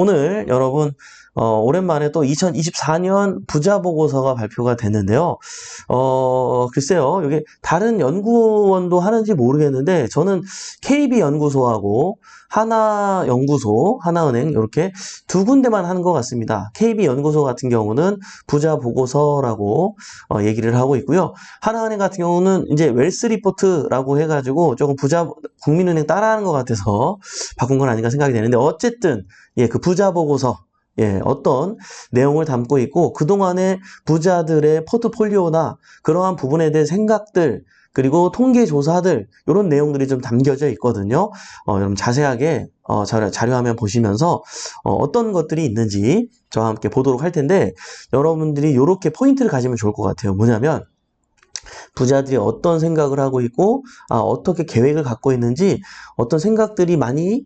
오늘 여러분 오랜만에 또 2024년 부자 보고서가 발표가 됐는데요. 글쎄요, 이게 다른 연구원도 하는지 모르겠는데 저는 KB연구소하고 하나연구소, 하나은행 이렇게 두 군데만 하는 것 같습니다. KB연구소 같은 경우는 부자 보고서라고 얘기를 하고 있고요. 하나은행 같은 경우는 이제 웰스 리포트라고 해가지고 조금 부자 국민은행 따라하는 것 같아서 바꾼 건 아닌가 생각이 되는데 어쨌든 그 부자 보고서 어떤 내용을 담고 있고 그동안의 부자들의 포트폴리오나 그러한 부분에 대한 생각들 그리고 통계 조사들 이런 내용들이 좀 담겨져 있거든요. 여러분 자세하게 자료화면 보시면서 어떤 것들이 있는지 저와 함께 보도록 할 텐데 여러분들이 이렇게 포인트를 가지면 좋을 것 같아요. 뭐냐면 부자들이 어떤 생각을 하고 있고 어떻게 계획을 갖고 있는지 어떤 생각들이 많이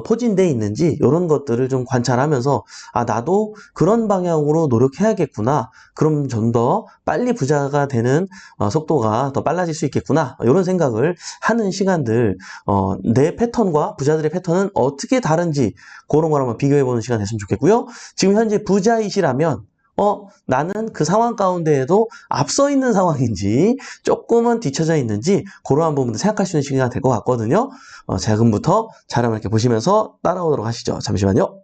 포진되어 있는지 이런 것들을 좀 관찰하면서 나도 그런 방향으로 노력해야겠구나. 그럼 좀 더 빨리 부자가 되는 속도가 더 빨라질 수 있겠구나. 이런 생각을 하는 시간들 내 패턴과 부자들의 패턴은 어떻게 다른지 그런 걸 한번 비교해보는 시간 됐으면 좋겠고요. 지금 현재 부자이시라면 나는 그 상황 가운데에도 앞서 있는 상황인지 조금은 뒤쳐져 있는지 그러한 부분도 생각할 수 있는 시간이 될 것 같거든요. 지금부터 자료를 이렇게 보시면서 따라오도록 하시죠. 잠시만요.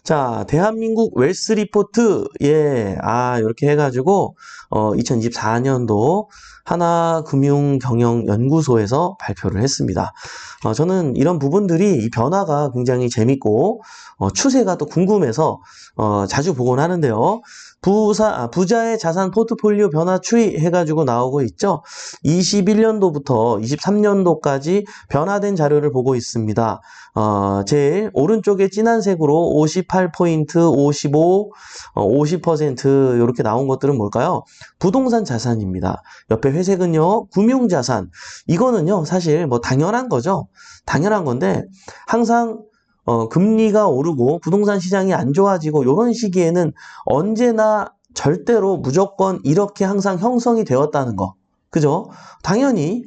자, 대한민국 웰스 리포트, 이렇게 해가지고, 2024년도 하나금융경영연구소에서 발표를 했습니다. 저는 이런 부분들이, 이 변화가 굉장히 재밌고, 추세가 또 궁금해서, 자주 보곤 하는데요. 부자의 자산 포트폴리오 변화 추이 해가지고 나오고 있죠. 21년도부터 23년도까지 변화된 자료를 보고 있습니다. 제일 오른쪽에 진한 색으로 58포인트, 55, 50% 이렇게 나온 것들은 뭘까요? 부동산 자산입니다. 옆에 회색은요, 금융자산. 이거는요, 사실 뭐 당연한 거죠. 당연한 건데 항상 금리가 오르고 부동산 시장이 안 좋아지고 이런 시기에는 언제나 절대로 무조건 이렇게 항상 형성이 되었다는 거. 그죠? 당연히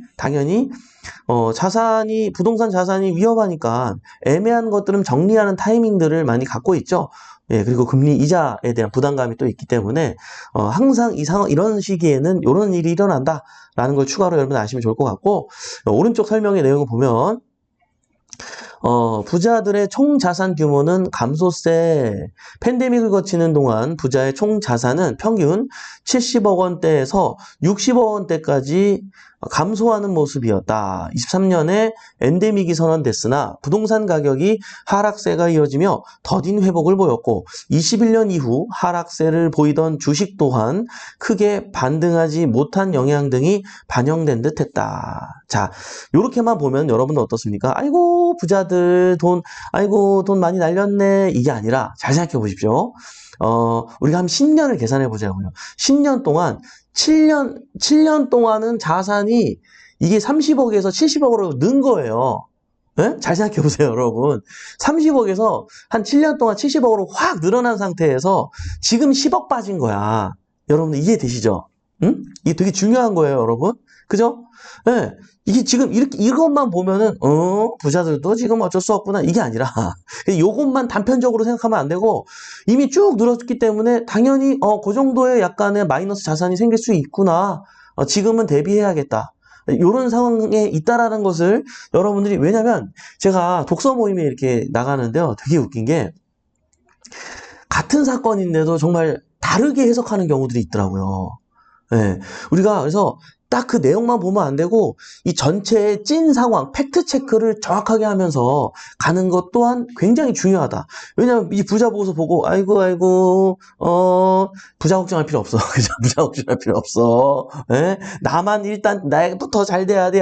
부동산 자산이 위험하니까 애매한 것들은 정리하는 타이밍들을 많이 갖고 있죠. 그리고 금리 이자에 대한 부담감이 또 있기 때문에 항상 이런 시기에는 이런 일이 일어난다라는 걸 추가로 여러분 아시면 좋을 것 같고 오른쪽 설명의 내용을 보면 부자들의 총 자산 규모는 감소세. 팬데믹을 거치는 동안 부자의 총 자산은 평균 70억 원대에서 60억 원대까지 감소하는 모습이었다. 23년에 엔데믹이 선언됐으나 부동산 가격이 하락세가 이어지며 더딘 회복을 보였고 21년 이후 하락세를 보이던 주식 또한 크게 반등하지 못한 영향 등이 반영된 듯했다. 자, 이렇게만 보면 여러분은 어떻습니까? 아이고 부자들 돈 많이 날렸네 이게 아니라 잘 생각해 보십시오. 우리가 한 10년을 계산해 보자고요. 10년 동안 7년 동안은 자산이 이게 30억에서 70억으로 는 거예요. 네? 잘 생각해 보세요, 여러분. 30억에서 한 7년 동안 70억으로 확 늘어난 상태에서 지금 10억 빠진 거야. 여러분 이해되시죠? 응? 이게 되게 중요한 거예요, 여러분. 그죠? 네. 이게 지금 이것만 보면은, 부자들도 지금 어쩔 수 없구나. 이게 아니라, 요것만 단편적으로 생각하면 안 되고, 이미 쭉 늘었기 때문에, 당연히, 그 정도의 약간의 마이너스 자산이 생길 수 있구나. 지금은 대비해야겠다. 요런 상황에 있다라는 것을 여러분들이, 왜냐면, 제가 독서 모임에 이렇게 나가는데요. 되게 웃긴 게, 같은 사건인데도 정말 다르게 해석하는 경우들이 있더라고요. 네. 우리가 그래서 딱 그 내용만 보면 안 되고 이 전체의 찐 상황, 팩트 체크를 정확하게 하면서 가는 것 또한 굉장히 중요하다. 왜냐면 이 부자 보고서 보고 아이고 부자 걱정할 필요 없어. 그죠? 부자 걱정할 필요 없어. 예? 나만 일단 나부터 잘 돼야 돼.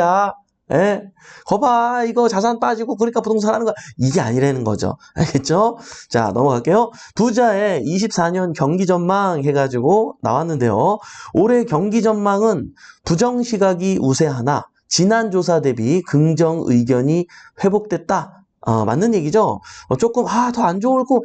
예? 거봐 이거 자산 빠지고 그러니까 부동산 하는 거야. 이게 아니라는 거죠. 알겠죠? 자 넘어갈게요. 부자의 24년 경기 전망 해가지고 나왔는데요. 올해 경기 전망은 부정 시각이 우세하나 지난 조사 대비 긍정 의견이 회복됐다. 맞는 얘기죠. 조금, 더 안 좋을 거,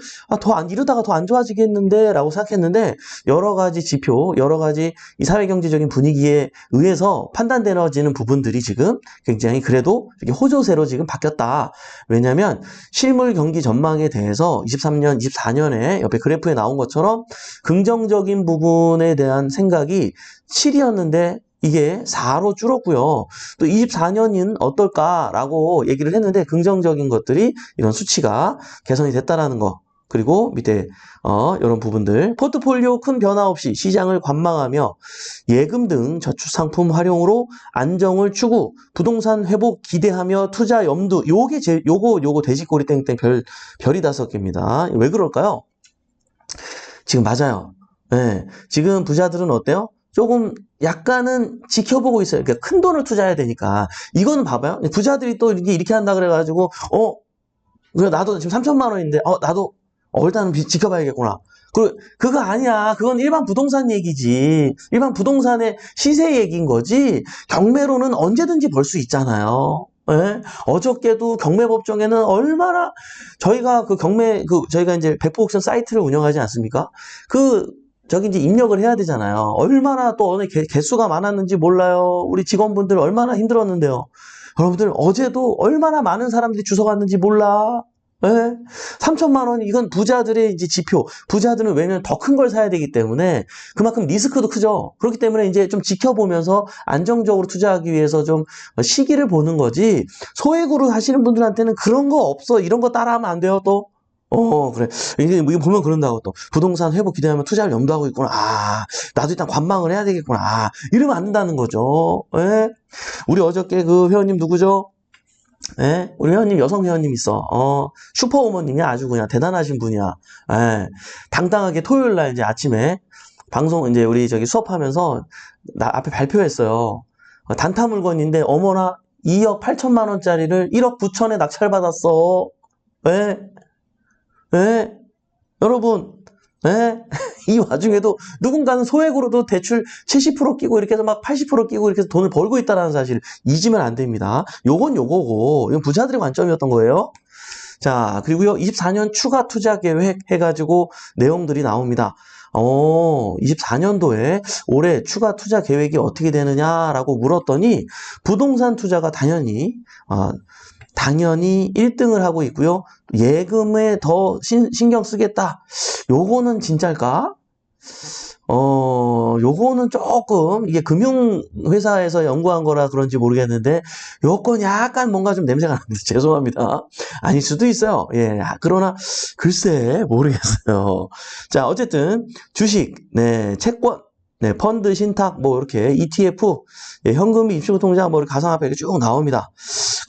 이러다가 더 안 좋아지겠는데, 라고 생각했는데, 여러 가지 지표, 여러 가지 이 사회경제적인 분위기에 의해서 판단되어지는 부분들이 지금 굉장히 그래도 이렇게 호조세로 지금 바뀌었다. 왜냐면, 실물 경기 전망에 대해서 23년, 24년에 옆에 그래프에 나온 것처럼 긍정적인 부분에 대한 생각이 7이었는데, 이게 4로 줄었고요. 또 24년은 어떨까라고 얘기를 했는데 긍정적인 것들이 이런 수치가 개선이 됐다라는 거. 그리고 밑에 이런 부분들 포트폴리오 큰 변화 없이 시장을 관망하며 예금 등 저축 상품 활용으로 안정을 추구 부동산 회복 기대하며 투자 염두 요게 요거 돼지꼬리 땡땡 별이 5개입니다. 왜 그럴까요? 지금 맞아요. 네, 지금 부자들은 어때요? 조금 약간은 지켜보고 있어요. 그러니까 큰 돈을 투자해야 되니까. 이거는 봐봐요. 부자들이 또 이렇게 한다 그래가지고, 그래, 나도 지금 3천만 원인데, 나도, 일단은 지켜봐야겠구나. 그거 아니야. 그건 일반 부동산 얘기지. 일반 부동산의 시세 얘기인 거지. 경매로는 언제든지 벌 수 있잖아요. 예? 어저께도 경매법정에는 얼마나, 저희가 저희가 이제 백포옥션 사이트를 운영하지 않습니까? 저기 이제 입력을 해야 되잖아요. 얼마나 또 어느 개수가 많았는지 몰라요. 우리 직원분들 얼마나 힘들었는데요. 여러분들 어제도 얼마나 많은 사람들이 주워 갔는지 몰라. 예? 3천만 원, 이건 부자들의 이제 지표. 부자들은 왜냐면 더 큰 걸 사야 되기 때문에 그만큼 리스크도 크죠. 그렇기 때문에 이제 좀 지켜보면서 안정적으로 투자하기 위해서 좀 시기를 보는 거지. 소액으로 하시는 분들한테는 그런 거 없어. 이런 거 따라하면 안 돼요, 또. 그래. 이게 보면 그런다고 또. 부동산 회복 기대하면 투자를 염두하고 있구나. 나도 일단 관망을 해야 되겠구나. 이러면 안 된다는 거죠. 예? 우리 어저께 그 회원님 누구죠? 예? 우리 회원님, 여성 회원님 있어. 슈퍼우먼님이 아주 그냥 대단하신 분이야. 예. 당당하게 토요일 날 이제 아침에 방송 이제 우리 저기 수업하면서 앞에 발표했어요. 단타 물건인데 어머나 2억 8천만 원짜리를 1억 9천에 낙찰받았어. 예? 예? 여러분, 예? 이 와중에도 누군가는 소액으로도 대출 70% 끼고 이렇게 해서 막 80% 끼고 이렇게 해서 돈을 벌고 있다는 사실 잊으면 안 됩니다. 요건 요거고, 이건 부자들의 관점이었던 거예요. 자, 그리고요, 24년 추가 투자 계획 해가지고 내용들이 나옵니다. 24년도에 올해 추가 투자 계획이 어떻게 되느냐라고 물었더니 부동산 투자가 당연히 1등을 하고 있고요. 예금에 더 신경 쓰겠다. 요거는 진짜일까? 요거는 조금 이게 금융회사에서 연구한 거라 그런지 모르겠는데 요건 약간 뭔가 좀 냄새가 납니다. 죄송합니다. 아닐 수도 있어요. 예, 그러나 글쎄 모르겠어요. 자, 어쨌든 주식, 네, 채권, 네, 펀드, 신탁, 뭐 이렇게 ETF, 예, 현금이 입출통장, 뭐 가상화폐 이렇게 쭉 나옵니다.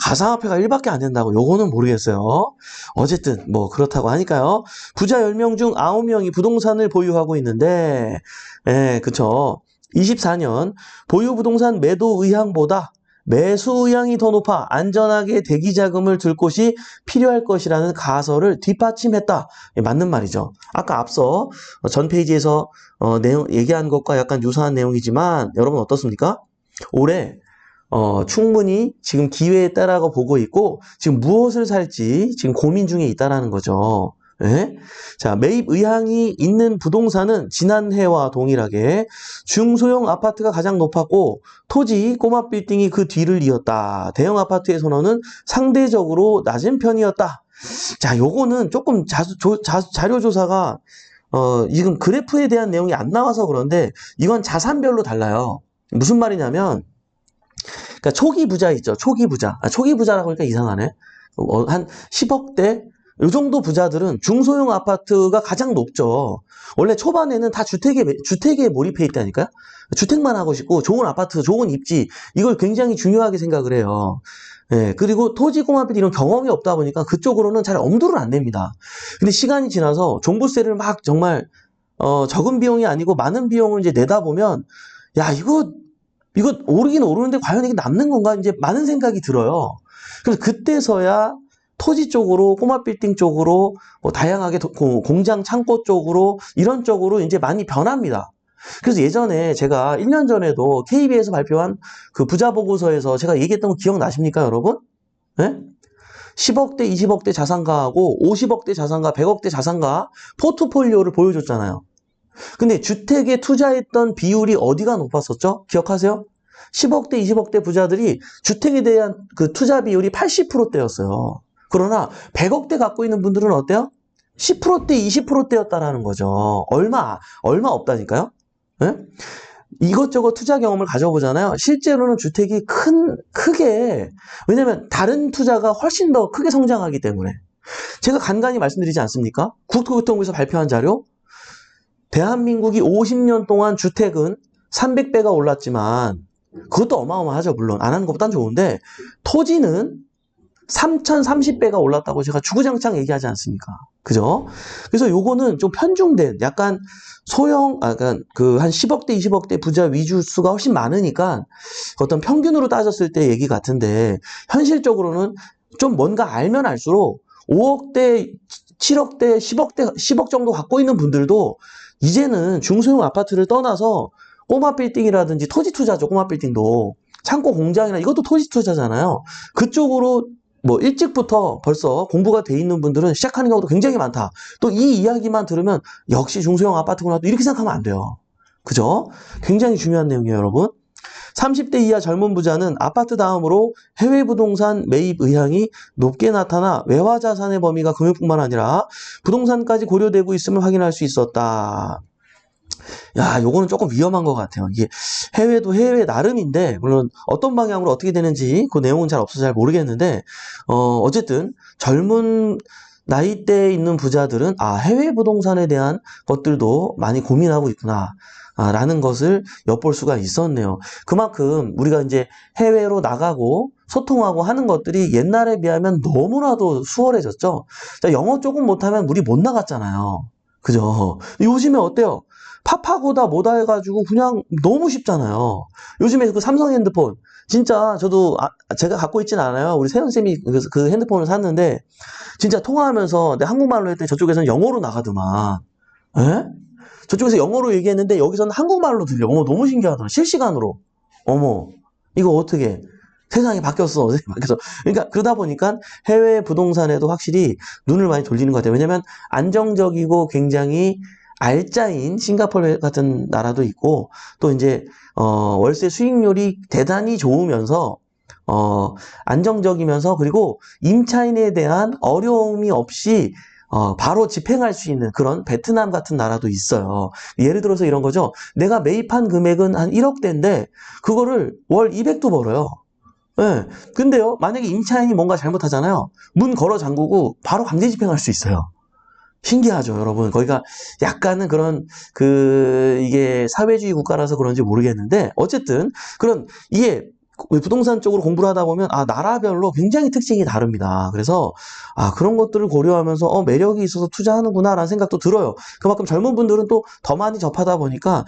가상화폐가 1밖에 안 된다고 요거는 모르겠어요. 어쨌든 뭐 그렇다고 하니까요. 부자 10명 중 9명이 부동산을 보유하고 있는데 그쵸. 24년 보유 부동산 매도 의향보다 매수 의향이 더 높아 안전하게 대기 자금을 들 곳이 필요할 것이라는 가설을 뒷받침했다. 맞는 말이죠. 아까 앞서 전 페이지에서 내용 얘기한 것과 약간 유사한 내용이지만 여러분 어떻습니까? 올해 충분히 지금 기회에 따라고 보고 있고 지금 무엇을 살지 지금 고민 중에 있다라는 거죠. 예? 자, 매입 의향이 있는 부동산은 지난해와 동일하게 중소형 아파트가 가장 높았고 토지, 꼬마 빌딩이 그 뒤를 이었다. 대형 아파트의 선호는 상대적으로 낮은 편이었다. 자, 요거는 조금 자료 조사가 지금 그래프에 대한 내용이 안 나와서 그런데 이건 자산별로 달라요. 무슨 말이냐면 그러니까 초기 부자 있죠. 초기 부자. 초기 부자라고 하니까 이상하네. 한 10억대 이 정도 부자들은 중소형 아파트가 가장 높죠. 원래 초반에는 다 주택에 몰입해 있다니까요. 주택만 하고 싶고 좋은 아파트, 좋은 입지 이걸 굉장히 중요하게 생각을 해요. 예, 그리고 토지 꼬마빌 이런 경험이 없다 보니까 그쪽으로는 잘 엄두를 안 냅니다. 근데 시간이 지나서 종부세를 막 정말 적은 비용이 아니고 많은 비용을 이제 내다 보면 야 이거 오르긴 오르는데 과연 이게 남는 건가 이제 많은 생각이 들어요. 그래서 그때서야 토지 쪽으로 꼬마 빌딩 쪽으로 뭐 다양하게 공장 창고 쪽으로 이런 쪽으로 이제 많이 변합니다. 그래서 예전에 제가 1년 전에도 KB에서 발표한 그 부자 보고서에서 제가 얘기했던 거 기억나십니까, 여러분? 네? 10억대, 20억대 자산가하고 50억대 자산가, 100억대 자산가 포트폴리오를 보여줬잖아요. 근데 주택에 투자했던 비율이 어디가 높았었죠? 기억하세요? 10억대, 20억대 부자들이 주택에 대한 그 투자 비율이 80%대였어요. 그러나 100억대 갖고 있는 분들은 어때요? 10%대, 20%대였다라는 거죠. 얼마 없다니까요? 네? 이것저것 투자 경험을 가져보잖아요. 실제로는 주택이 크게, 왜냐면 다른 투자가 훨씬 더 크게 성장하기 때문에. 제가 간간히 말씀드리지 않습니까? 국토교통부에서 발표한 자료, 대한민국이 50년 동안 주택은 300배가 올랐지만, 그것도 어마어마하죠, 물론. 안 하는 것보단 좋은데, 토지는 3030배가 올랐다고 제가 주구장창 얘기하지 않습니까? 그죠? 그래서 요거는 좀 편중된, 약간 약간 한 10억대, 20억대 부자 위주 수가 훨씬 많으니까 어떤 평균으로 따졌을 때 얘기 같은데, 현실적으로는 좀 뭔가 알면 알수록 5억대, 7억대, 10억 정도 갖고 있는 분들도 이제는 중소형 아파트를 떠나서 꼬마 빌딩이라든지 토지 투자죠, 꼬마 빌딩도. 창고 공장이나 이것도 토지 투자잖아요. 그쪽으로 뭐 일찍부터 벌써 공부가 돼 있는 분들은 시작하는 경우도 굉장히 많다. 또 이 이야기만 들으면 역시 중소형 아파트구나 또 이렇게 생각하면 안 돼요. 그죠? 굉장히 중요한 내용이에요, 여러분. 30대 이하 젊은 부자는 아파트 다음으로 해외 부동산 매입 의향이 높게 나타나 외화 자산의 범위가 금융뿐만 아니라 부동산까지 고려되고 있음을 확인할 수 있었다. 야, 요거는 조금 위험한 것 같아요. 이게 해외도 해외 나름인데, 물론 어떤 방향으로 어떻게 되는지 그 내용은 잘 없어서 잘 모르겠는데, 어쨌든 젊은 나이대에 있는 부자들은 해외 부동산에 대한 것들도 많이 고민하고 있구나. 라는 것을 엿볼 수가 있었네요. 그만큼 우리가 이제 해외로 나가고 소통하고 하는 것들이 옛날에 비하면 너무나도 수월해졌죠. 자, 영어 조금 못하면 우리 못 나갔잖아요. 그죠? 요즘에 어때요? 파파고다 뭐다 해가지고 그냥 너무 쉽잖아요. 요즘에 그 삼성 핸드폰 진짜 저도 제가 갖고 있진 않아요. 우리 세연쌤이 그 핸드폰을 샀는데 진짜 통화하면서 내 한국말로 했더니 저쪽에서는 영어로 나가더만. 에? 저쪽에서 영어로 얘기했는데 여기서는 한국말로 들려. 어머, 너무 신기하더라. 실시간으로. 어머, 이거 어떻게 세상이 바뀌었어. 세상이 바뀌었어. 그러니까 그러다 보니까 해외 부동산에도 확실히 눈을 많이 돌리는 것 같아요. 왜냐면 안정적이고 굉장히 알짜인 싱가포르 같은 나라도 있고 또 이제 월세 수익률이 대단히 좋으면서 안정적이면서 그리고 임차인에 대한 어려움이 없이 바로 집행할 수 있는 그런 베트남 같은 나라도 있어요. 예를 들어서 이런 거죠. 내가 매입한 금액은 한 1억대인데 그거를 월 200도 벌어요. 예. 근데요, 만약에 임차인이 뭔가 잘못하잖아요. 문 걸어 잠그고 바로 강제 집행할 수 있어요. 신기하죠, 여러분. 거기가 약간은 그런, 이게 사회주의 국가라서 그런지 모르겠는데, 어쨌든, 이게 부동산 쪽으로 공부를 하다 보면, 나라별로 굉장히 특징이 다릅니다. 그래서, 그런 것들을 고려하면서, 매력이 있어서 투자하는구나라는 생각도 들어요. 그만큼 젊은 분들은 또 더 많이 접하다 보니까,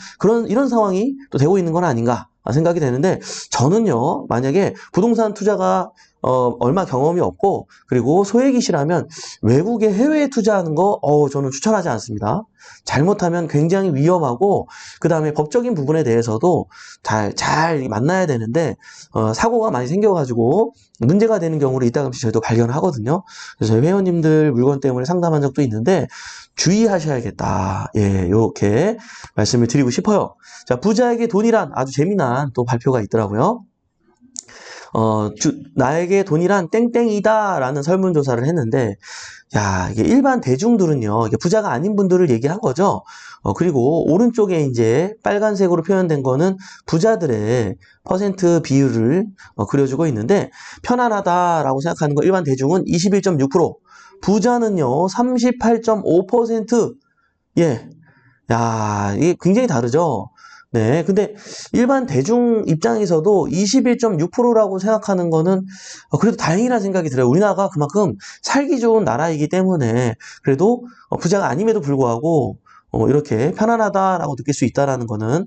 이런 상황이 또 되고 있는 건 아닌가 생각이 되는데, 저는요, 만약에 부동산 투자가 얼마 경험이 없고, 그리고 소액이시라면 외국에 해외에 투자하는 거, 저는 추천하지 않습니다. 잘못하면 굉장히 위험하고, 그 다음에 법적인 부분에 대해서도 잘 만나야 되는데, 사고가 많이 생겨가지고, 문제가 되는 경우를 이따금씩 저희도 발견을 하거든요. 그래서 저희 회원님들 물건 때문에 상담한 적도 있는데, 주의하셔야겠다. 예, 요렇게 말씀을 드리고 싶어요. 자, 부자에게 돈이란 아주 재미난 또 발표가 있더라고요. 나에게 돈이란 땡땡이다 라는 설문조사를 했는데, 야, 이게 일반 대중들은요, 이게 부자가 아닌 분들을 얘기한 거죠. 그리고 오른쪽에 이제 빨간색으로 표현된 거는 부자들의 퍼센트 비율을 그려주고 있는데, 편안하다라고 생각하는 거 일반 대중은 21.6%, 부자는요, 38.5%, 예. 야, 이게 굉장히 다르죠. 네, 근데 일반 대중 입장에서도 21.6%라고 생각하는 거는 그래도 다행이라는 생각이 들어요. 우리나라가 그만큼 살기 좋은 나라이기 때문에 그래도 부자가 아님에도 불구하고 이렇게 편안하다라고 느낄 수 있다라는 거는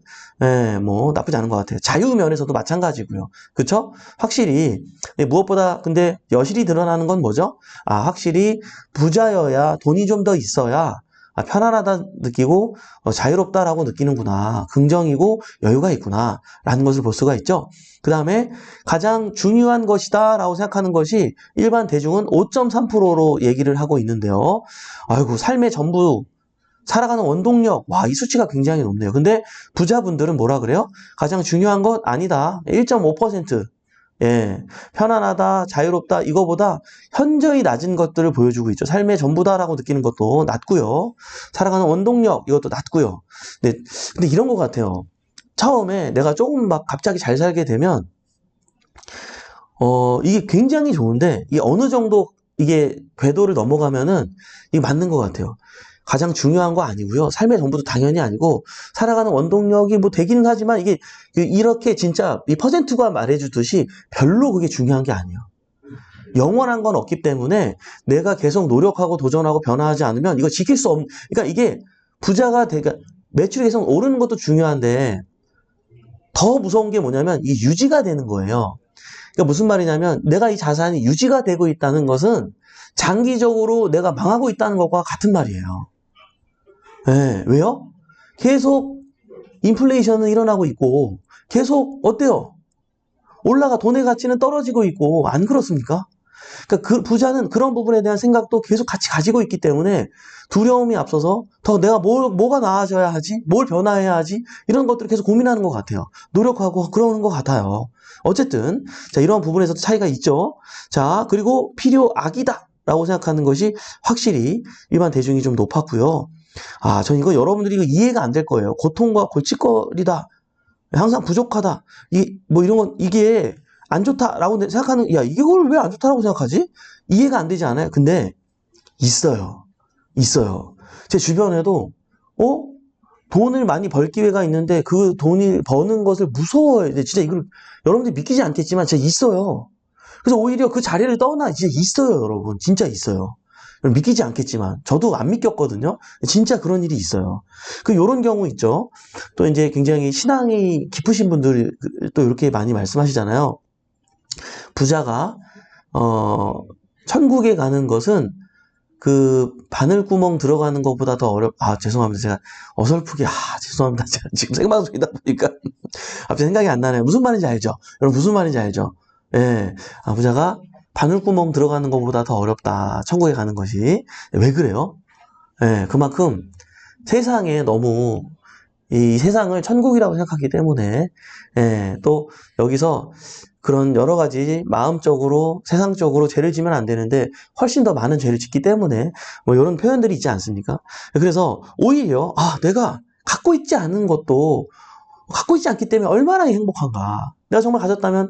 뭐 나쁘지 않은 것 같아요. 자유 면에서도 마찬가지고요. 그렇죠? 확실히 무엇보다 근데 여실히 드러나는 건 뭐죠? 확실히 부자여야 돈이 좀 더 있어야 편안하다 느끼고 자유롭다라고 느끼는구나. 긍정이고 여유가 있구나. 라는 것을 볼 수가 있죠. 그 다음에 가장 중요한 것이다 라고 생각하는 것이 일반 대중은 5.3%로 얘기를 하고 있는데요. 아이고, 삶의 전부, 살아가는 원동력, 와, 이 수치가 굉장히 높네요. 근데 부자분들은 뭐라 그래요? 가장 중요한 것 아니다. 1.5%. 예, 편안하다, 자유롭다, 이거보다 현저히 낮은 것들을 보여주고 있죠. 삶의 전부다라고 느끼는 것도 낮고요. 살아가는 원동력, 이것도 낮고요. 근데 이런 것 같아요. 처음에 내가 조금 막 갑자기 잘 살게 되면, 이게 굉장히 좋은데, 이게 어느 정도 이게 궤도를 넘어가면은 이게 맞는 것 같아요. 가장 중요한 거 아니고요. 삶의 전부도 당연히 아니고, 살아가는 원동력이 뭐 되기는 하지만 이게 이렇게 진짜 이 퍼센트가 말해주듯이 별로 그게 중요한 게 아니에요. 영원한 건 없기 때문에 내가 계속 노력하고 도전하고 변화하지 않으면 이거 지킬 수 없는, 그러니까 이게 부자가 매출이 계속 오르는 것도 중요한데 더 무서운 게 뭐냐면 이게 유지가 되는 거예요. 그러니까 무슨 말이냐면 내가 이 자산이 유지가 되고 있다는 것은 장기적으로 내가 망하고 있다는 것과 같은 말이에요. 네, 왜요? 계속 인플레이션은 일어나고 있고 계속 어때요? 돈의 가치는 떨어지고 있고 안 그렇습니까? 그러니까 그 부자는 그런 부분에 대한 생각도 계속 같이 가지고 있기 때문에 두려움이 앞서서 더 내가 뭐가 나아져야 하지? 뭘 변화해야 하지? 이런 것들을 계속 고민하는 것 같아요. 노력하고 그러는 것 같아요. 어쨌든 자, 이런 부분에서도 차이가 있죠. 자, 그리고 필요악이다 라고 생각하는 것이 확실히 일반 대중이 좀 높았고요. 전 이거 여러분들이 이거 이해가 안 될 거예요. 고통과 골칫거리다. 항상 부족하다. 이런 건 이게 안 좋다라고 생각하는, 야, 이걸 왜 안 좋다라고 생각하지? 이해가 안 되지 않아요? 근데 있어요. 있어요. 제 주변에도, 돈을 많이 벌 기회가 있는데 그 돈이 버는 것을 무서워해요. 진짜 이걸 여러분들이 믿기지 않겠지만 진짜 있어요. 그래서 오히려 그 자리를 떠나 진짜 있어요, 여러분. 진짜 있어요. 믿기지 않겠지만 저도 안 믿겼거든요. 진짜 그런 일이 있어요. 요런 경우 있죠. 또 이제 굉장히 신앙이 깊으신 분들이 또 이렇게 많이 말씀하시잖아요. 부자가 천국에 가는 것은 그 바늘구멍 들어가는 것보다 더 죄송합니다. 제가 어설프게 죄송합니다. 제가 지금 생방송이다 보니까 갑자기 생각이 안 나네요. 무슨 말인지 알죠? 여러분 무슨 말인지 알죠? 예, 부자가 바늘구멍 들어가는 것보다 더 어렵다. 천국에 가는 것이. 왜 그래요? 예, 그만큼 세상에 너무 이 세상을 천국이라고 생각하기 때문에, 예, 또 여기서 그런 여러 가지 마음적으로, 세상적으로 죄를 지면 안 되는데 훨씬 더 많은 죄를 짓기 때문에 뭐 이런 표현들이 있지 않습니까? 그래서 오히려 내가 갖고 있지 않은 것도 갖고 있지 않기 때문에 얼마나 행복한가. 내가 정말 가졌다면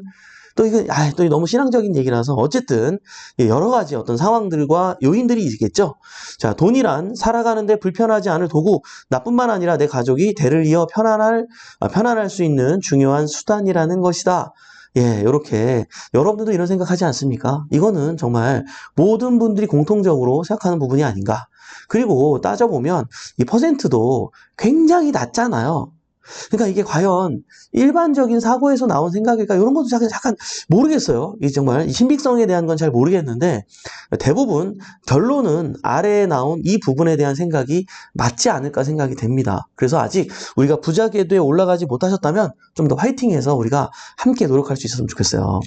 또 이거 또 너무 신앙적인 얘기라서 어쨌든 여러 가지 어떤 상황들과 요인들이 있겠죠. 자, 돈이란 살아가는데 불편하지 않을 도구, 나뿐만 아니라 내 가족이 대를 이어 편안할 수 있는 중요한 수단이라는 것이다. 예, 이렇게 여러분들도 이런 생각하지 않습니까? 이거는 정말 모든 분들이 공통적으로 생각하는 부분이 아닌가. 그리고 따져보면 이 퍼센트도 굉장히 낮잖아요. 그러니까 이게 과연 일반적인 사고에서 나온 생각일까? 이런 것도 잠깐 모르겠어요. 이게 정말 신빙성에 대한 건 잘 모르겠는데 대부분 결론은 아래에 나온 이 부분에 대한 생각이 맞지 않을까 생각이 됩니다. 그래서 아직 우리가 부자 궤도에 올라가지 못하셨다면 좀 더 화이팅해서 우리가 함께 노력할 수 있었으면 좋겠어요.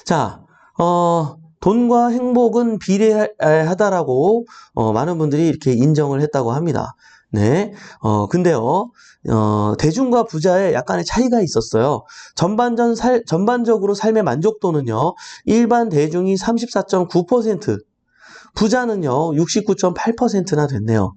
자, 돈과 행복은 비례하다라고 많은 분들이 이렇게 인정을 했다고 합니다. 네. 근데요, 대중과 부자의 약간의 차이가 있었어요. 전반적으로 삶의 만족도는요, 일반 대중이 34.9%, 부자는요, 69.8%나 됐네요.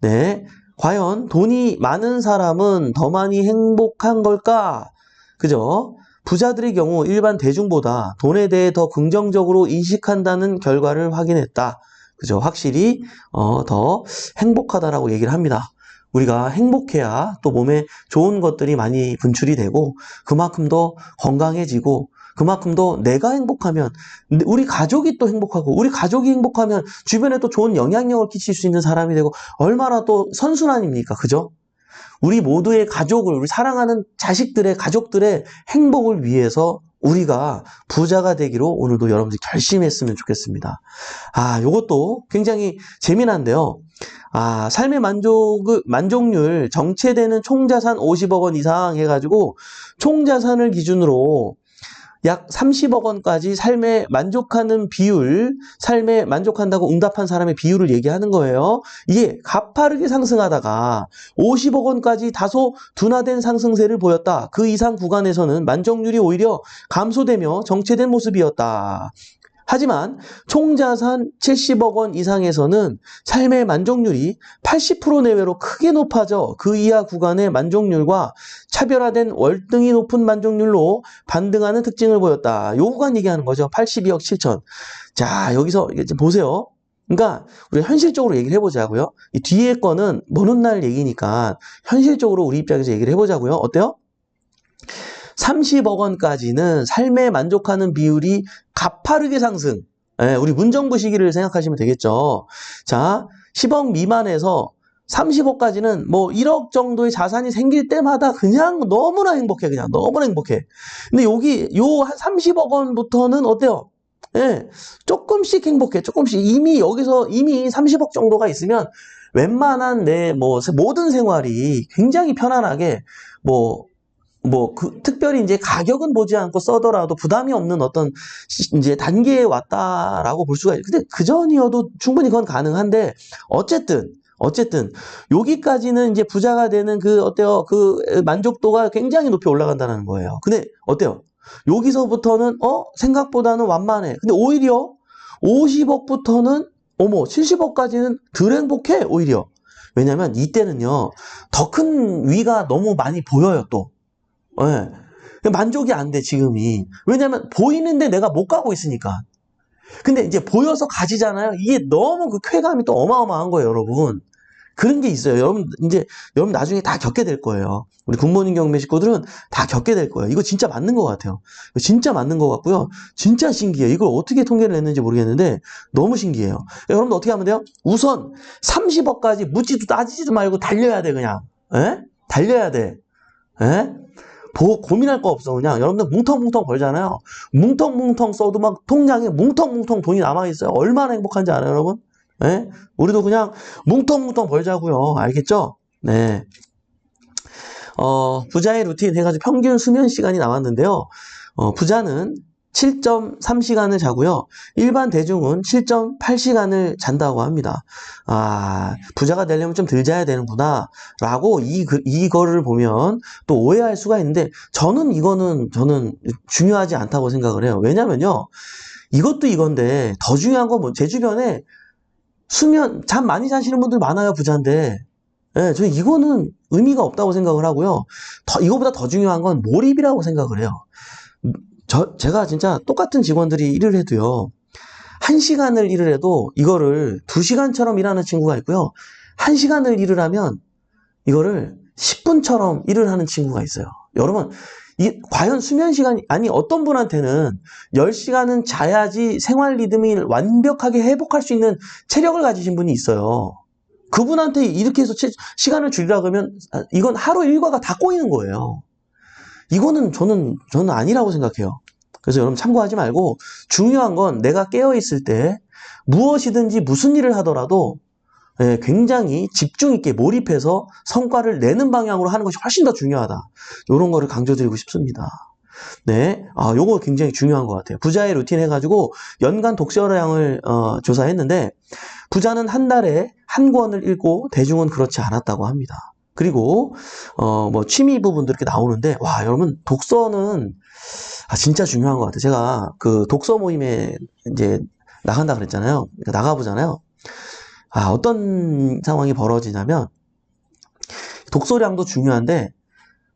네. 과연 돈이 많은 사람은 더 많이 행복한 걸까? 그죠? 부자들의 경우 일반 대중보다 돈에 대해 더 긍정적으로 인식한다는 결과를 확인했다. 그죠? 확실히 더 행복하다라고 얘기를 합니다. 우리가 행복해야 또 몸에 좋은 것들이 많이 분출이 되고 그만큼 더 건강해지고 그만큼 더 내가 행복하면 우리 가족이 또 행복하고 우리 가족이 행복하면 주변에 또 좋은 영향력을 끼칠 수 있는 사람이 되고 얼마나 또 선순환입니까? 그죠? 우리 모두의 가족을, 우리 사랑하는 자식들의, 가족들의 행복을 위해서 우리가 부자가 되기로 오늘도 여러분들이 결심했으면 좋겠습니다. 요것도 굉장히 재미난데요. 삶의 만족률 정체되는 총자산 50억 원 이상 해가지고 총자산을 기준으로 약 30억 원까지 삶에 만족하는 비율, 삶에 만족한다고 응답한 사람의 비율을 얘기하는 거예요. 이게 가파르게 상승하다가 50억 원까지 다소 둔화된 상승세를 보였다. 그 이상 구간에서는 만족률이 오히려 감소되며 정체된 모습이었다. 하지만 총자산 70억 원 이상에서는 삶의 만족률이 80% 내외로 크게 높아져 그 이하 구간의 만족률과 차별화된 월등히 높은 만족률로 반등하는 특징을 보였다. 요 구간 얘기하는 거죠. 82억 7천. 자, 여기서 보세요. 그러니까 우리가 현실적으로 얘기를 해보자고요. 이 뒤에 거는 먼 훗날 얘기니까 현실적으로 우리 입장에서 얘기를 해보자고요. 어때요? 30억 원까지는 삶에 만족하는 비율이 가파르게 상승. 우리 문정부 시기를 생각하시면 되겠죠. 자, 10억 미만에서 30억까지는 뭐 1억 정도의 자산이 생길 때마다 그냥 너무나 행복해. 그냥 너무나 행복해. 근데 여기 한 30억 원부터는 어때요? 조금씩 행복해. 조금씩. 여기서 이미 30억 정도가 있으면 웬만한 내 모든 생활이 굉장히 편안하게 특별히 이제 가격은 보지 않고 써더라도 부담이 없는 어떤 이제 단계에 왔다라고 볼 수가 있어요. 근데 그 전이어도 충분히 그건 가능한데, 어쨌든, 여기까지는 이제 부자가 되는 어때요? 그 만족도가 굉장히 높이 올라간다는 거예요. 근데 어때요? 여기서부터는, 생각보다는 완만해. 근데 오히려 50억부터는, 70억까지는 덜 행복해, 오히려. 왜냐면 이때는요, 더 큰 위가 너무 많이 보여요, 또. 만족이 안 돼, 지금이. 왜냐면 보이는데 내가 못 가고 있으니까. 근데 이제 보여서 가지잖아요. 이게 너무 그 쾌감이 또 어마어마한 거예요, 여러분. 그런 게 있어요. 여러분 나중에 다 겪게 될 거예요. 우리 굿모닝 경매 식구들은 다 겪게 될 거예요. 이거 진짜 맞는 것 같아요. 진짜 맞는 것 같고요. 진짜 신기해요. 이걸 어떻게 통계를 냈는지 모르겠는데 너무 신기해요. 여러분들 어떻게 하면 돼요? 우선 30억까지 묻지도 따지지도 말고 달려야 돼, 그냥. 달려야 돼. 고민할 거 없어. 그냥 여러분들 뭉텅뭉텅 벌잖아요. 뭉텅뭉텅 써도 막 통장에 뭉텅뭉텅 돈이 남아있어요. 얼마나 행복한지 알아요, 여러분? 우리도 그냥 뭉텅뭉텅 벌자고요. 알겠죠? 네. 부자의 루틴 해가지고 평균 수면 시간이 나왔는데요. 부자는 7.3시간을 자고요. 일반 대중은 7.8시간을 잔다고 합니다. 부자가 되려면 좀 덜 자야 되는구나 라고 이거를 보면 또 오해할 수가 있는데, 저는 중요하지 않다고 생각을 해요. 왜냐면요, 이것도 이건데 더 중요한 건 제 주변에 잠 많이 자시는 분들 많아요, 부자인데. 저는 이거는 의미가 없다고 생각을 하고요. 이거보다 더 중요한 건 몰입이라고 생각을 해요. 제가 진짜 똑같은 직원들이 일을 해도요, 1시간을 일을 해도 이거를 2시간처럼 일하는 친구가 있고요, 1시간을 일을 하면 이거를 10분처럼 일을 하는 친구가 있어요. 여러분, 과연 수면 시간이, 어떤 분한테는 10시간은 자야지 생활 리듬이 완벽하게 회복할 수 있는 체력을 가지신 분이 있어요. 그분한테 이렇게 해서 시간을 줄이라 그러면 이건 하루 일과가 다 꼬이는 거예요. 이거는 저는 아니라고 생각해요. 그래서 여러분 참고하지 말고, 중요한 건 내가 깨어있을 때 무엇이든지 무슨 일을 하더라도 굉장히 집중 있게 몰입해서 성과를 내는 방향으로 하는 것이 훨씬 더 중요하다. 이런 거를 강조드리고 싶습니다. 네, 요거 굉장히 중요한 것 같아요. 부자의 루틴 해가지고 연간 독서량을 조사했는데, 부자는 한 달에 한 권을 읽고 대중은 그렇지 않았다고 합니다. 그리고 취미 부분도 이렇게 나오는데, 여러분 독서는 진짜 중요한 것 같아요. 제가 그 독서 모임에 이제 나간다 그랬잖아요. 그러니까 나가보잖아요. 어떤 상황이 벌어지냐면, 독서량도 중요한데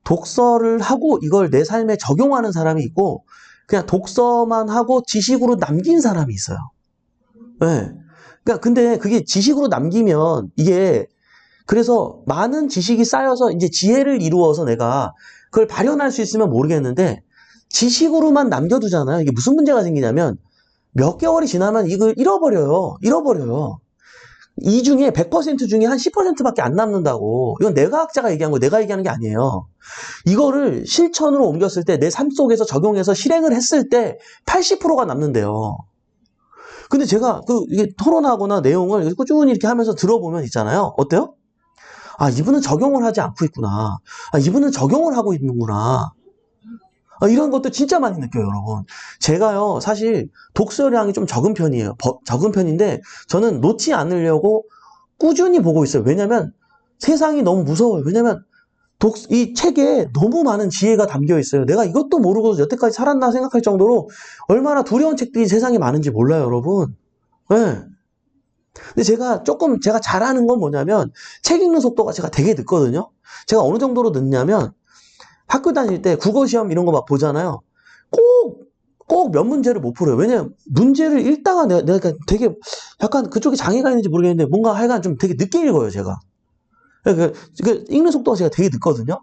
독서를 하고 이걸 내 삶에 적용하는 사람이 있고, 그냥 독서만 하고 지식으로 남긴 사람이 있어요. 그러니까 근데 그게 지식으로 남기면 이게, 그래서 많은 지식이 쌓여서 이제 지혜를 이루어서 내가 그걸 발현할 수 있으면 모르겠는데, 지식으로만 남겨두잖아요. 이게 무슨 문제가 생기냐면, 몇 개월이 지나면 이걸 잃어버려요. 이 중에 100% 중에 한 10%밖에 안 남는다고. 이건 내과학자가 얘기한 거, 내가 얘기하는 게 아니에요. 이거를 실천으로 옮겼을 때, 내 삶 속에서 적용해서 실행을 했을 때 80%가 남는데요. 근데 제가 이게 토론하거나 내용을 꾸준히 이렇게 하면서 들어보면 있잖아요. 어때요? 아, 이분은 적용을 하지 않고 있구나. 아, 이분은 적용을 하고 있는구나. 아, 이런 것도 진짜 많이 느껴요, 여러분. 제가요, 사실 독서량이 좀 적은 편이에요. 적은 편인데, 저는 놓지 않으려고 꾸준히 보고 있어요. 왜냐면 세상이 너무 무서워요. 왜냐면 이 책에 너무 많은 지혜가 담겨 있어요. 내가 이것도 모르고 여태까지 살았나 생각할 정도로 얼마나 두려운 책들이 세상에 많은지 몰라요, 여러분. 네. 근데 제가 잘하는 건 뭐냐면 책 읽는 속도가 제가 되게 늦거든요. 제가 어느 정도로 늦냐면 학교 다닐 때 국어 시험 이런 거 막 보잖아요. 꼭 몇 문제를 못 풀어요. 왜냐면 문제를 읽다가 내가 되게 약간 그쪽에 장애가 있는지 모르겠는데 뭔가 하여간 좀 되게 늦게 읽어요, 제가. 읽는 속도가 제가 되게 늦거든요.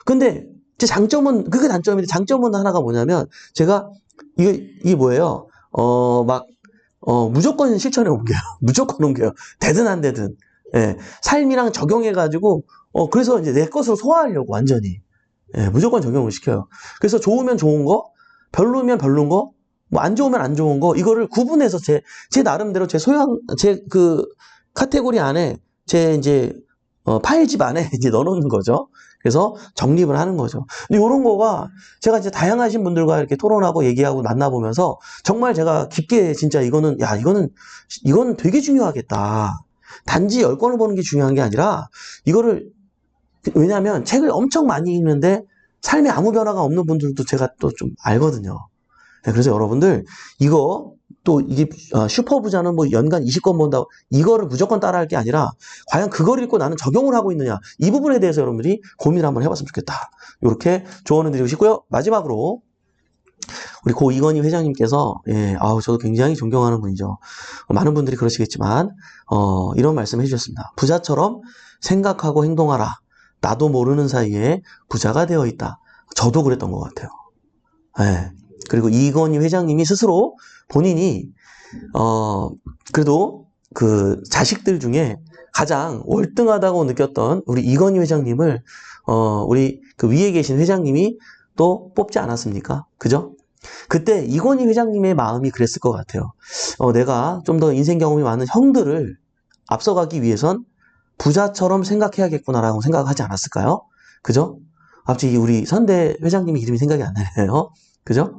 근데 제 장점은, 그게 단점인데 장점은 하나가 뭐냐면 제가 이게 뭐예요? 무조건 실천에 옮겨요. 무조건 옮겨요. 되든 안 되든. 예, 삶이랑 적용해가지고, 그래서 이제 내 것으로 소화하려고 완전히. 예, 무조건 적용을 시켜요. 그래서 좋으면 좋은 거, 별로면 별론 거, 뭐 안 좋으면 안 좋은 거, 이거를 구분해서 제 나름대로 제 카테고리 안에, 이제, 파일집 안에 이제 넣어놓는 거죠. 그래서 정립을 하는 거죠. 근데 이런 거가 제가 이제 다양하신 분들과 이렇게 토론하고 얘기하고 만나보면서 정말 제가 깊게 진짜 이거는 되게 중요하겠다. 단지 10권을 보는 게 중요한 게 아니라 이거를 왜냐하면 책을 엄청 많이 읽는데 삶에 아무 변화가 없는 분들도 제가 또 좀 알거든요. 네, 그래서 여러분들 이게 슈퍼부자는 뭐 연간 20권 본다고 이거를 무조건 따라할 게 아니라 과연 그걸 읽고 나는 적용을 하고 있느냐 이 부분에 대해서 여러분들이 고민을 한번 해봤으면 좋겠다. 이렇게 조언을 드리고 싶고요. 마지막으로 우리 고 이건희 회장님께서 저도 굉장히 존경하는 분이죠. 많은 분들이 그러시겠지만 이런 말씀을 해주셨습니다. 부자처럼 생각하고 행동하라. 나도 모르는 사이에 부자가 되어 있다. 저도 그랬던 것 같아요. 네. 그리고 이건희 회장님이 스스로 본인이 그래도 그 자식들 중에 가장 월등하다고 느꼈던 우리 이건희 회장님을 우리 그 위에 계신 회장님이 또 뽑지 않았습니까? 그죠? 그때 이건희 회장님의 마음이 그랬을 것 같아요. 내가 좀 더 인생 경험이 많은 형들을 앞서가기 위해선 부자처럼 생각해야겠구나라고 생각하지 않았을까요? 그죠? 갑자기 우리 선대 회장님의 이름이 생각이 안 나네요. 그죠?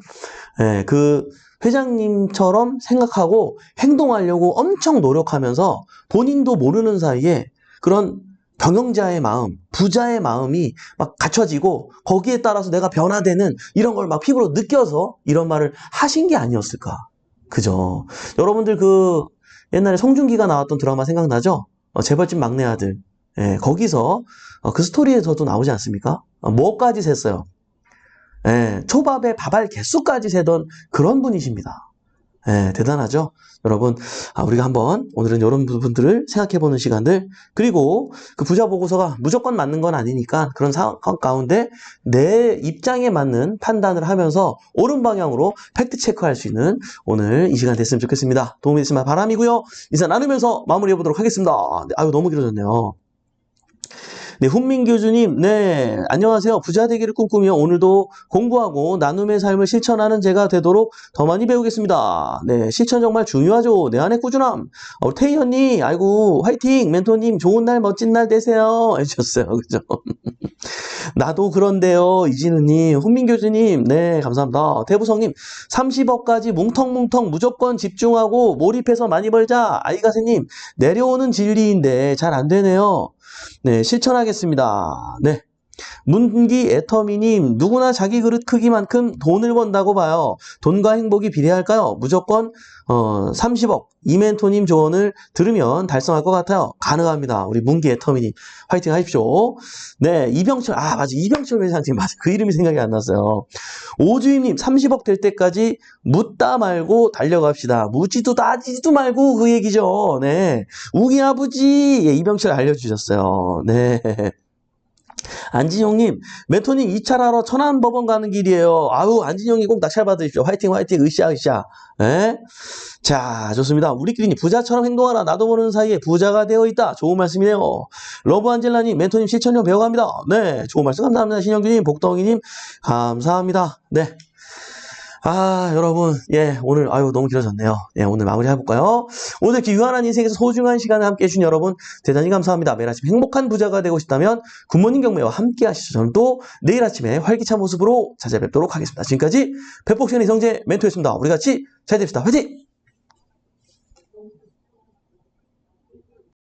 예, 그 회장님처럼 생각하고 행동하려고 엄청 노력하면서 본인도 모르는 사이에 그런 경영자의 마음, 부자의 마음이 막 갖춰지고 거기에 따라서 내가 변화되는 이런 걸 막 피부로 느껴서 이런 말을 하신 게 아니었을까. 그죠? 여러분들 옛날에 송중기가 나왔던 드라마 생각나죠? 재벌집 막내 아들. 예, 거기서 그 스토리에서도 나오지 않습니까? 뭐까지 셌어요? 예, 초밥에 밥알 개수까지 세던 그런 분이십니다. 예, 대단하죠? 여러분, 우리가 한번 오늘은 이런 부분들을 생각해보는 시간들, 그리고 그 부자 보고서가 무조건 맞는 건 아니니까 그런 상황 가운데 내 입장에 맞는 판단을 하면서 옳은 방향으로 팩트 체크할 수 있는 오늘 이 시간 됐으면 좋겠습니다. 도움이 됐으면 바람이고요. 인사 나누면서 마무리해보도록 하겠습니다. 네, 너무 길어졌네요. 네, 훈민교주님, 네, 안녕하세요. 부자 되기를 꿈꾸며 오늘도 공부하고 나눔의 삶을 실천하는 제가 되도록 더 많이 배우겠습니다. 네, 실천 정말 중요하죠. 내 안에 꾸준함. 태희 언니, 아이고, 화이팅! 멘토님, 좋은 날, 멋진 날 되세요. 해주셨어요. 그죠? 나도 그런데요. 이진우님, 훈민교주님, 네, 감사합니다. 대부성님, 30억까지 뭉텅뭉텅 무조건 집중하고 몰입해서 많이 벌자. 아이가세님, 내려오는 진리인데 잘 안 되네요. 네, 실천하겠습니다. 네. 문기 애터미님, 누구나 자기 그릇 크기만큼 돈을 번다고 봐요. 돈과 행복이 비례할까요? 무조건 30억. 이멘토님 조언을 들으면 달성할 것 같아요. 가능합니다. 우리 문기 애터미님 화이팅 하십시오. 네, 이병철, 맞아. 이병철 회장님, 맞아. 그 이름이 생각이 안 났어요. 오주임님, 30억 될 때까지 묻다 말고 달려갑시다. 묻지도 따지지도 말고 그 얘기죠. 네. 우기 아버지, 이병철 알려주셨어요. 네. 안진영님, 멘토님 2차하러 천안법원 가는 길이에요. 안진영이 꼭 낙찰 받으십시오. 화이팅, 화이팅, 으쌰. 네? 자, 좋습니다. 우리끼리 부자처럼 행동하라. 나도 모르는 사이에 부자가 되어 있다. 좋은 말씀이네요. 러브안젤라님, 멘토님 실천력 배워갑니다. 네, 좋은 말씀 감사합니다. 신영규님, 복덩이님, 감사합니다. 네. 여러분, 예, 오늘, 너무 길어졌네요. 예, 오늘 마무리 해볼까요? 오늘 이렇게 유한한 인생에서 소중한 시간을 함께 해주신 여러분, 대단히 감사합니다. 매일 아침 행복한 부자가 되고 싶다면, 굿모닝 경매와 함께 하시죠. 저는 또 내일 아침에 활기찬 모습으로 찾아뵙도록 하겠습니다. 지금까지 백복션 이성재 멘토였습니다. 우리 같이 잘 됩시다. 화이팅!